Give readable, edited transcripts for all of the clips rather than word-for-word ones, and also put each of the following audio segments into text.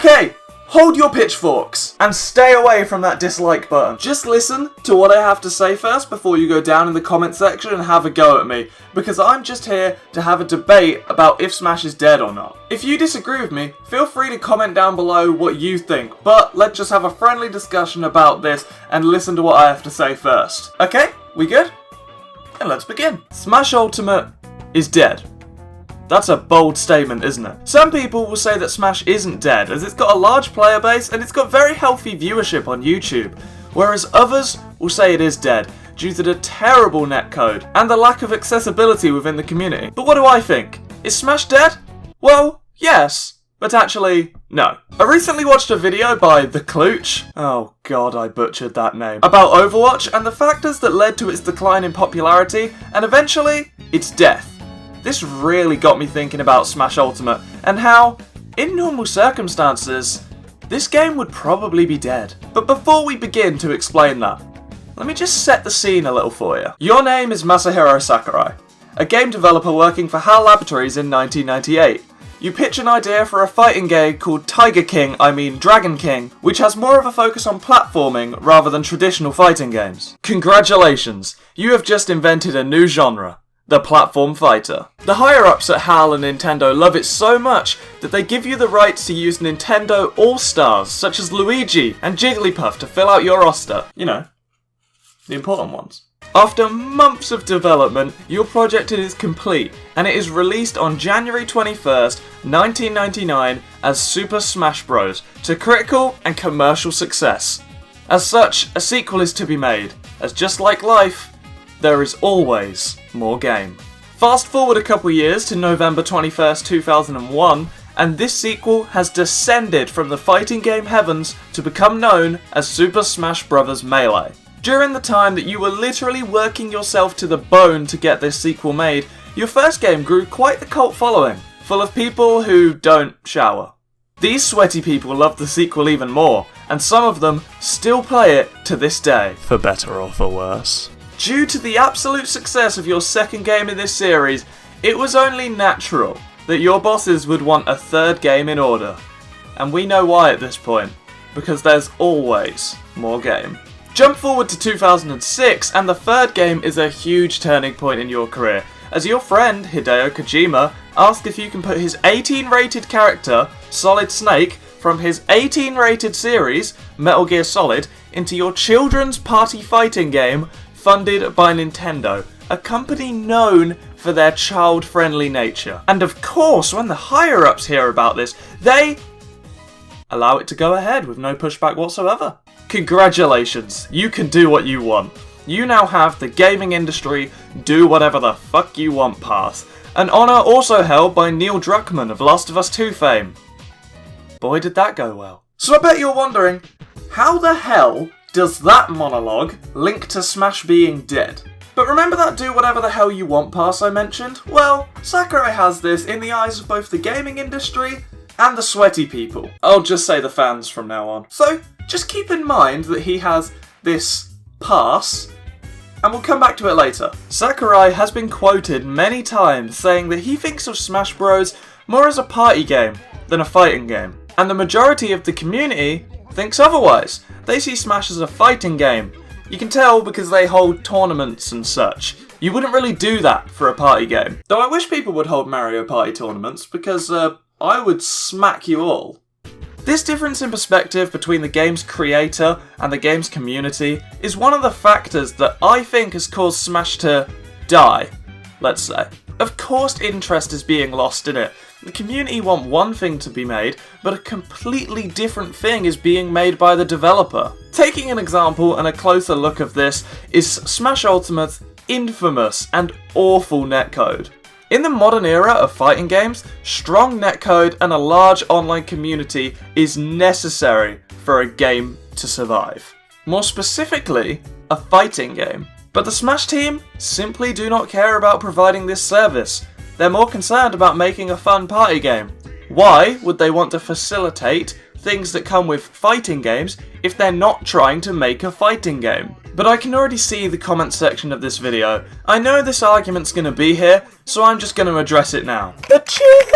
Okay, hold your pitchforks and stay away from that dislike button. Just listen to what I have to say first before you go down in the comment section and have a go at me, because I'm just here to have a debate about if Smash is dead or not. If you disagree with me, feel free to comment down below what you think, but let's just have a friendly discussion about this and listen to what I have to say first. Okay, we good? And let's begin. Smash Ultimate is dead. That's a bold statement, isn't it? Some people will say that Smash isn't dead, as it's got a large player base and it's got very healthy viewership on YouTube, whereas others will say it is dead, due to the terrible netcode and the lack of accessibility within the community. But what do I think? Is Smash dead? Well, yes, but actually, no. I recently watched a video by The Klooch, oh god I butchered that name, about Overwatch and the factors that led to its decline in popularity and eventually, its death. This really got me thinking about Smash Ultimate, and how, in normal circumstances, this game would probably be dead. But before we begin to explain that, let me just set the scene a little for you. Your name is Masahiro Sakari, a game developer working for HAL Laboratories in 1998. You pitch an idea for a fighting game called Dragon King, which has more of a focus on platforming rather than traditional fighting games. Congratulations, you have just invented a new genre. The platform fighter. The higher-ups at HAL and Nintendo love it so much that they give you the rights to use Nintendo All-Stars such as Luigi and Jigglypuff to fill out your roster. You know, the important ones. After months of development, your project is complete and it is released on January 21st, 1999 as Super Smash Bros. To critical and commercial success. As such, a sequel is to be made, as just like life, there is always more game. Fast forward a couple years to November 21st, 2001, and this sequel has descended from the fighting game heavens to become known as Super Smash Bros. Melee. During the time that you were literally working yourself to the bone to get this sequel made, your first game grew quite the cult following, full of people who don't shower. These sweaty people love the sequel even more, and some of them still play it to this day. For better or for worse. Due to the absolute success of your second game in this series, it was only natural that your bosses would want a third game in order. And we know why at this point, because there's always more game. Jump forward to 2006 and the third game is a huge turning point in your career, as your friend Hideo Kojima asked if you can put his 18 rated character, Solid Snake, from his 18 rated series, Metal Gear Solid, into your children's party fighting game funded by Nintendo, a company known for their child-friendly nature. And of course, when the higher-ups hear about this, they allow it to go ahead with no pushback whatsoever. Congratulations, you can do what you want. You now have the gaming industry do whatever the fuck you want pass, an honour also held by Neil Druckmann of Last of Us 2 fame. Boy did that go well. So I bet you're wondering, how the hell does that monologue link to Smash being dead? But remember that do whatever the hell you want pass I mentioned? Well, Sakurai has this in the eyes of both the gaming industry and the sweaty people. I'll just say the fans from now on. So, just keep in mind that he has this pass, and we'll come back to it later. Sakurai has been quoted many times saying that he thinks of Smash Bros. More as a party game than a fighting game. And the majority of the community thinks otherwise. They see Smash as a fighting game. You can tell because they hold tournaments and such. You wouldn't really do that for a party game. Though I wish people would hold Mario Party tournaments because I would smack you all. This difference in perspective between the game's creator and the game's community is one of the factors that I think has caused Smash to die, let's say. Of course interest is being lost in it. The community want one thing to be made, but a completely different thing is being made by the developer. Taking an example and a closer look of this is Smash Ultimate's infamous and awful netcode. In the modern era of fighting games, strong netcode and a large online community is necessary for a game to survive. More specifically, a fighting game. But the Smash team simply do not care about providing this service. They're more concerned about making a fun party game. Why would they want to facilitate things that come with fighting games if they're not trying to make a fighting game? But I can already see the comment section of this video. I know this argument's going to be here, so I'm just going to address it now. But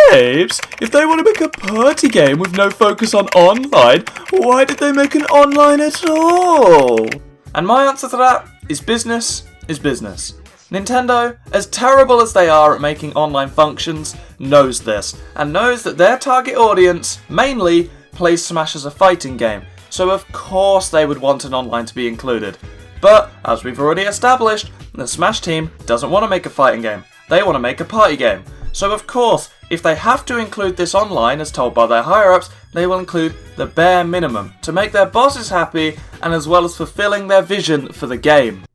James, if they want to make a party game with no focus on online, why did they make an online at all? And my answer to that is business is business. Nintendo, as terrible as they are at making online functions, knows this, and knows that their target audience mainly plays Smash as a fighting game, so of course they would want an online to be included. But, as we've already established, the Smash team doesn't want to make a fighting game, they want to make a party game. So of course, if they have to include this online as told by their higher-ups, they will include the bare minimum to make their bosses happy and as well as fulfilling their vision for the game.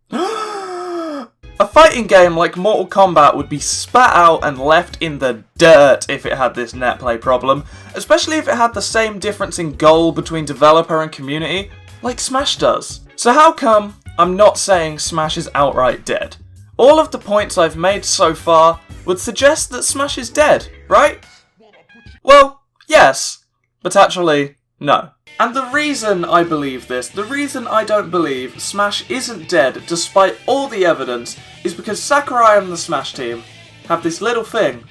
A fighting game like Mortal Kombat would be spat out and left in the dirt if it had this netplay problem, especially if it had the same difference in goal between developer and community, like Smash does. So how come I'm not saying Smash is outright dead? All of the points I've made so far would suggest that Smash is dead, right? Well, yes, but actually, no. And the reason I believe this, the reason I don't believe Smash isn't dead despite all the evidence, is because Sakari and the Smash team have this little thing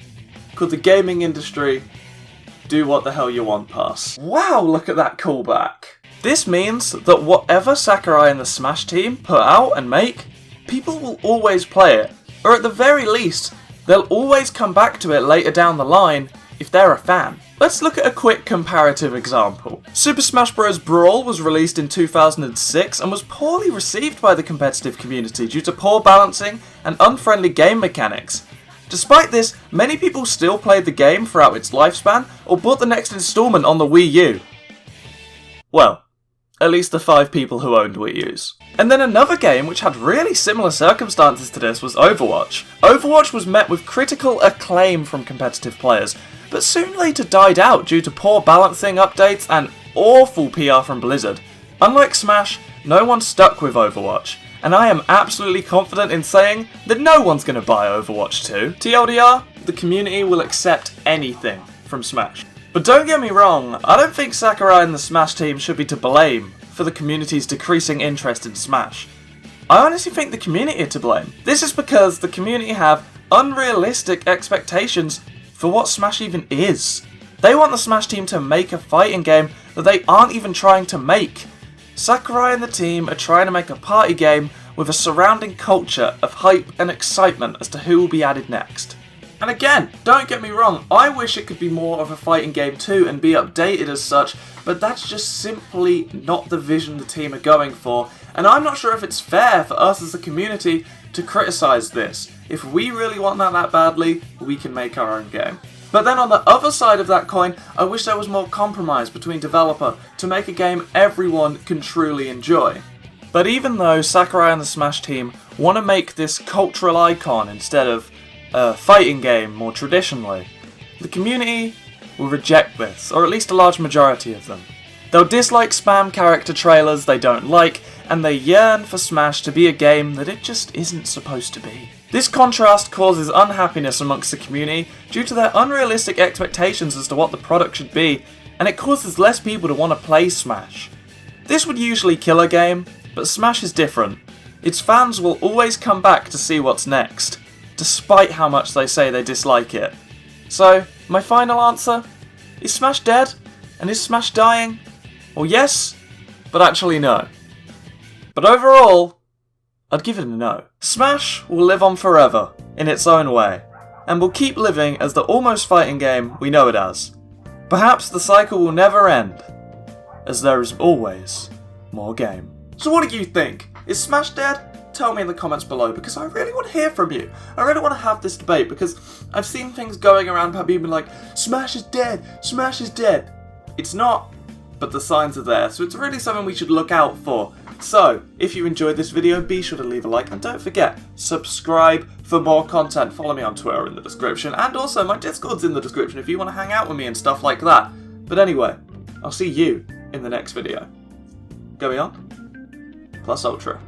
called the gaming industry do what the hell you want pass. Wow, look at that callback. This means that whatever Sakari and the Smash team put out and make, people will always play it, or at the very least, they'll always come back to it later down the line if they're a fan. Let's look at a quick comparative example. Super Smash Bros. Brawl was released in 2006 and was poorly received by the competitive community due to poor balancing and unfriendly game mechanics. Despite this, many people still played the game throughout its lifespan or bought the next installment on the Wii U. Well, at least the 5 people who owned Wii U's. And then another game which had really similar circumstances to this was Overwatch. Overwatch was met with critical acclaim from competitive players, but soon later died out due to poor balancing updates and awful PR from Blizzard. Unlike Smash, no one stuck with Overwatch, and I am absolutely confident in saying that no one's going to buy Overwatch 2. TLDR, the community will accept anything from Smash. But don't get me wrong, I don't think Sakari and the Smash team should be to blame for the community's decreasing interest in Smash. I honestly think the community are to blame. This is because the community have unrealistic expectations for what Smash even is. They want the Smash team to make a fighting game that they aren't even trying to make. Sakari and the team are trying to make a party game with a surrounding culture of hype and excitement as to who will be added next. And again, don't get me wrong, I wish it could be more of a fighting game too and be updated as such, but that's just simply not the vision the team are going for, and I'm not sure if it's fair for us as a community to criticise this. If we really want that badly, we can make our own game. But then on the other side of that coin, I wish there was more compromise between developer to make a game everyone can truly enjoy. But even though Sakari and the Smash team want to make this cultural icon instead of a fighting game more traditionally, the community will reject this, or at least a large majority of them. They'll dislike spam character trailers they don't like, and they yearn for Smash to be a game that it just isn't supposed to be. This contrast causes unhappiness amongst the community due to their unrealistic expectations as to what the product should be, and it causes less people to want to play Smash. This would usually kill a game, but Smash is different. Its fans will always come back to see what's next, despite how much they say they dislike it. So, my final answer? Is Smash dead? And is Smash dying? Well, yes, but actually no. But overall, I'd give it a no. Smash will live on forever, in its own way, and will keep living as the almost fighting game we know it as. Perhaps the cycle will never end, as there is always more game. So what do you think? Is Smash dead? Tell me in the comments below, because I really want to hear from you. I really want to have this debate, because I've seen things going around about people being like, Smash is dead, Smash is dead. It's not, but the signs are there, so it's really something we should look out for. So, if you enjoyed this video, be sure to leave a like, and don't forget, subscribe for more content. Follow me on Twitter in the description, and also my Discord's in the description if you want to hang out with me and stuff like that. But anyway, I'll see you in the next video. Going on? Plus Ultra.